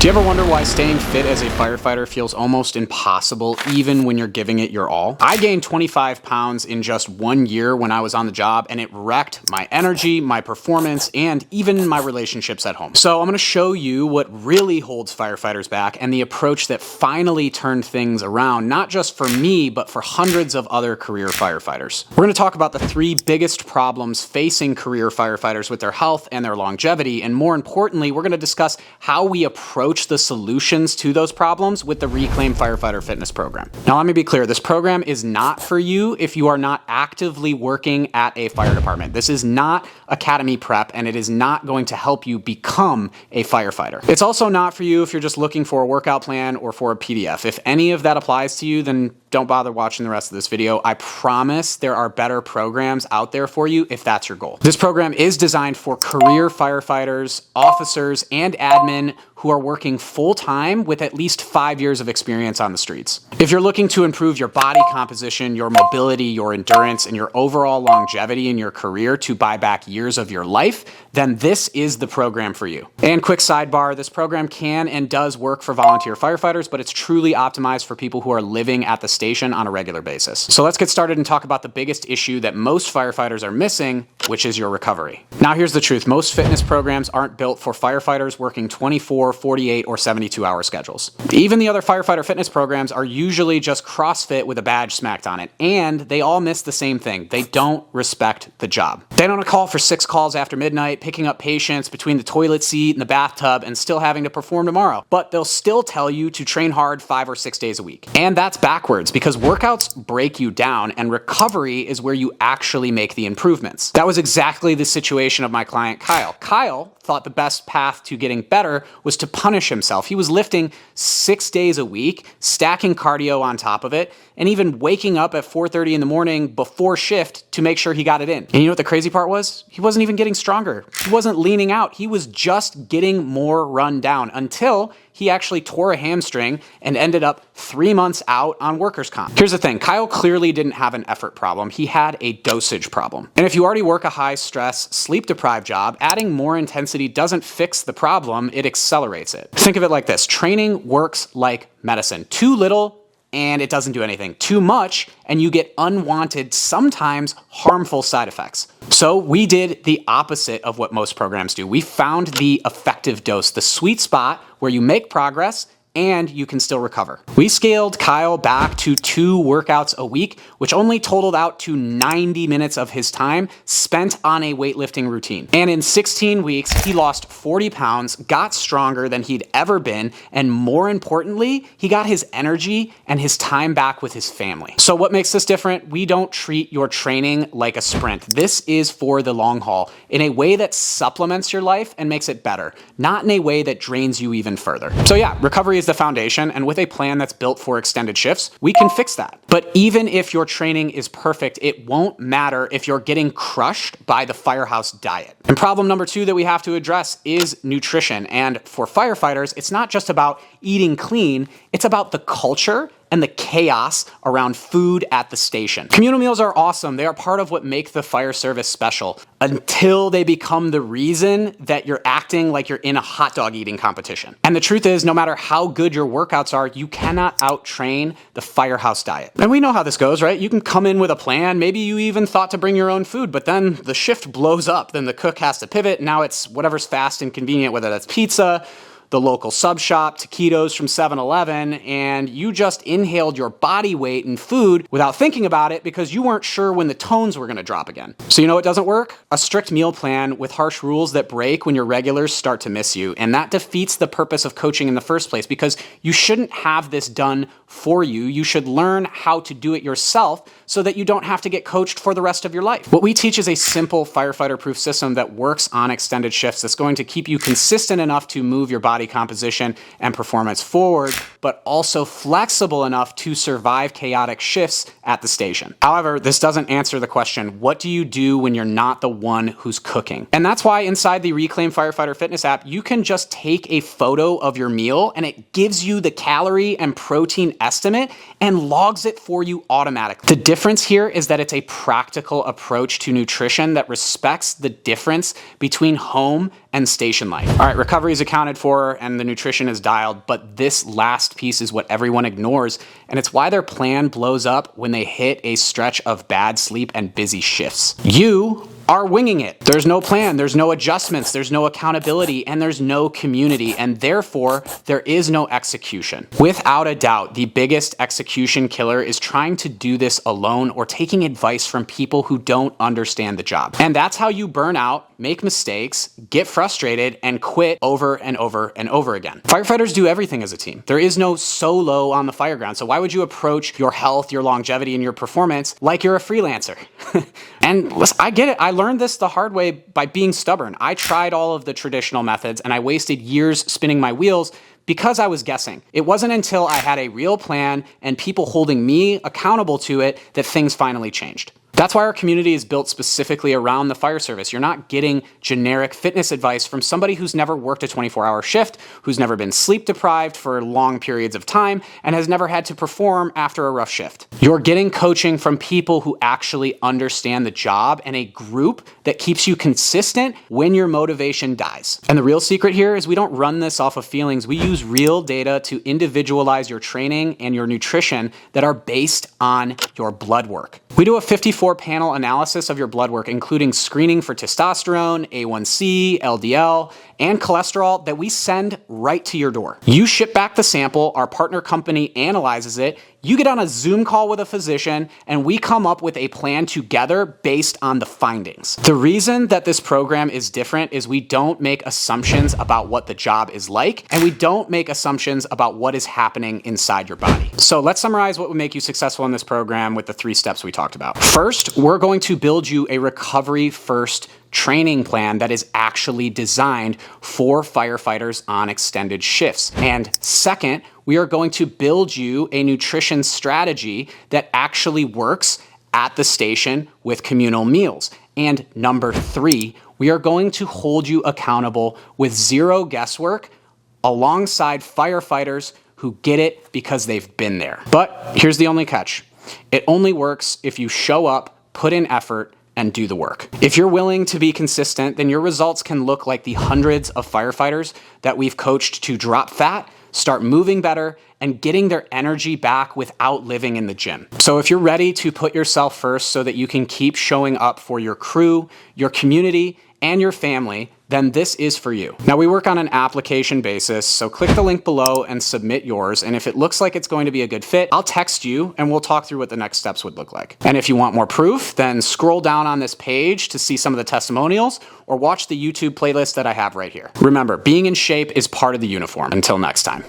Do you ever wonder why staying fit as a firefighter feels almost impossible even when you're giving it your all? I gained 25 pounds in just 1 year when I was on the job, and it wrecked my energy, my performance, and even my relationships at home. So I'm going to show you what really holds firefighters back and the approach that finally turned things around, not just for me, but for hundreds of other career firefighters. We're going to talk about the 3 biggest problems facing career firefighters with their health and their longevity, and more importantly, we're going to discuss how we approach the solutions to those problems with the Reclaim Firefighter Fitness Program. Now, let me be clear. This program is not for you if you are not actively working at a fire department. This is not academy prep, and it is not going to help you become a firefighter. It's also not for you if you're just looking for a workout plan or for a PDF. If any of that applies to you, then don't bother watching the rest of this video. I promise there are better programs out there for you if that's your goal. This program is designed for career firefighters, officers, and admin who are working full-time with at least 5 years of experience on the streets. If you're looking to improve your body composition, your mobility, your endurance, and your overall longevity in your career to buy back years of your life, then this is the program for you. And quick sidebar, this program can and does work for volunteer firefighters, but it's truly optimized for people who are living at the station on a regular basis. So let's get started and talk about the biggest issue that most firefighters are missing, which is your recovery. Now here's the truth. Most fitness programs aren't built for firefighters working 24, 48, or 72-hour schedules. Even the other firefighter fitness programs are usually just CrossFit with a badge smacked on it, and they all miss the same thing. They don't respect the job. They don't call for 6 calls after midnight, picking up patients between the toilet seat and the bathtub and still having to perform tomorrow. But they'll still tell you to train hard 5 or 6 days a week. And that's backwards because workouts break you down and recovery is where you actually make the improvements. That was exactly the situation of my client, Kyle. Kyle thought the best path to getting better was to punish himself. He was lifting 6 days a week, stacking cardio on top of it, and even waking up at 4:30 in the morning before shift to make sure he got it in. And you know what the crazy part was? He wasn't even getting stronger. He wasn't leaning out. He was just getting more run down until he actually tore a hamstring and ended up 3 months out on workers' comp. Here's the thing. Kyle clearly didn't have an effort problem. He had a dosage problem. And if you already work a high-stress, sleep-deprived job, adding more intensity doesn't fix the problem, it accelerates it. Think of it like this. Training works like medicine. Too little, and it doesn't do anything. Too much, and you get unwanted, sometimes harmful side effects. So we did the opposite of what most programs do. We found the effective dose, the sweet spot where you make progress and you can still recover. We scaled Kyle back to 2 workouts a week, which only totaled out to 90 minutes of his time spent on a weightlifting routine. And in 16 weeks, he lost 40 pounds, got stronger than he'd ever been, and more importantly, he got his energy and his time back with his family. So what makes this different? We don't treat your training like a sprint. This is for the long haul in a way that supplements your life and makes it better, not in a way that drains you even further. So yeah, recovery is the foundation, and with a plan that's built for extended shifts, we can fix that. But even if your training is perfect, it won't matter if you're getting crushed by the firehouse diet. And problem number 2 that we have to address is nutrition. And for firefighters, it's not just about eating clean, it's about the culture and the chaos around food at the station. Communal meals are awesome. They are part of what make the fire service special until they become the reason that you're acting like you're in a hot dog eating competition. And the truth is, no matter how good your workouts are, you cannot out-train the firehouse diet. And we know how this goes, right? You can come in with a plan. Maybe you even thought to bring your own food, but then the shift blows up. Then the cook has to pivot. Now it's whatever's fast and convenient, whether that's pizza, the local sub shop, taquitos from 7-Eleven, and you just inhaled your body weight in food without thinking about it because you weren't sure when the tones were gonna drop again. So you know what doesn't work? A strict meal plan with harsh rules that break when your regulars start to miss you. And that defeats the purpose of coaching in the first place because you shouldn't have this done for you. You should learn how to do it yourself so that you don't have to get coached for the rest of your life. What we teach is a simple firefighter-proof system that works on extended shifts that's going to keep you consistent enough to move your body composition and performance forward, but also flexible enough to survive chaotic shifts at the station. However, this doesn't answer the question, what do you do when you're not the one who's cooking? And that's why inside the Reclaim Firefighter Fitness app, you can just take a photo of your meal and it gives you the calorie and protein estimate and logs it for you automatically. The difference here is that it's a practical approach to nutrition that respects the difference between home and station life. All right, recovery is accounted for and the nutrition is dialed, but this last piece is what everyone ignores, and it's why their plan blows up when they hit a stretch of bad sleep and busy shifts. You are winging it. There's no plan, there's no adjustments, there's no accountability, and there's no community, and therefore there is no execution. Without a doubt, the biggest execution killer is trying to do this alone or taking advice from people who don't understand the job. And that's how you burn out, make mistakes, get frustrated, and quit over and over and over again. Firefighters do everything as a team. There is no solo on the fire ground, so why would you approach your health, your longevity, and your performance like you're a freelancer? And listen, I get it. I learned this the hard way by being stubborn. I tried all of the traditional methods and I wasted years spinning my wheels because I was guessing. It wasn't until I had a real plan and people holding me accountable to it that things finally changed. That's why our community is built specifically around the fire service. You're not getting generic fitness advice from somebody who's never worked a 24-hour shift, who's never been sleep deprived for long periods of time, and has never had to perform after a rough shift. You're getting coaching from people who actually understand the job and a group that keeps you consistent when your motivation dies. And the real secret here is we don't run this off of feelings. We use real data to individualize your training and your nutrition that are based on your blood work. We do a 54-panel analysis of your blood work, including screening for testosterone, A1C, LDL, and cholesterol that we send right to your door. You ship back the sample, our partner company analyzes it, you get on a Zoom call with a physician, and we come up with a plan together based on the findings. The reason that this program is different is we don't make assumptions about what the job is like, and we don't make assumptions about what is happening inside your body. So let's summarize what would make you successful in this program with the 3 steps we talked about. First, we're going to build you a recovery-first training plan that is actually designed for firefighters on extended shifts. And second, we are going to build you a nutrition strategy that actually works at the station with communal meals. And number 3, we are going to hold you accountable with zero guesswork alongside firefighters who get it because they've been there. But here's the only catch. It only works if you show up, put in effort, and do the work. If you're willing to be consistent, then your results can look like the hundreds of firefighters that we've coached to drop fat, start moving better, and getting their energy back without living in the gym. So if you're ready to put yourself first so that you can keep showing up for your crew, your community, and your family, then this is for you. Now we work on an application basis, so click the link below and submit yours. And if it looks like it's going to be a good fit, I'll text you and we'll talk through what the next steps would look like. And if you want more proof, then scroll down on this page to see some of the testimonials or watch the YouTube playlist that I have right here. Remember, being in shape is part of the uniform. Until next time.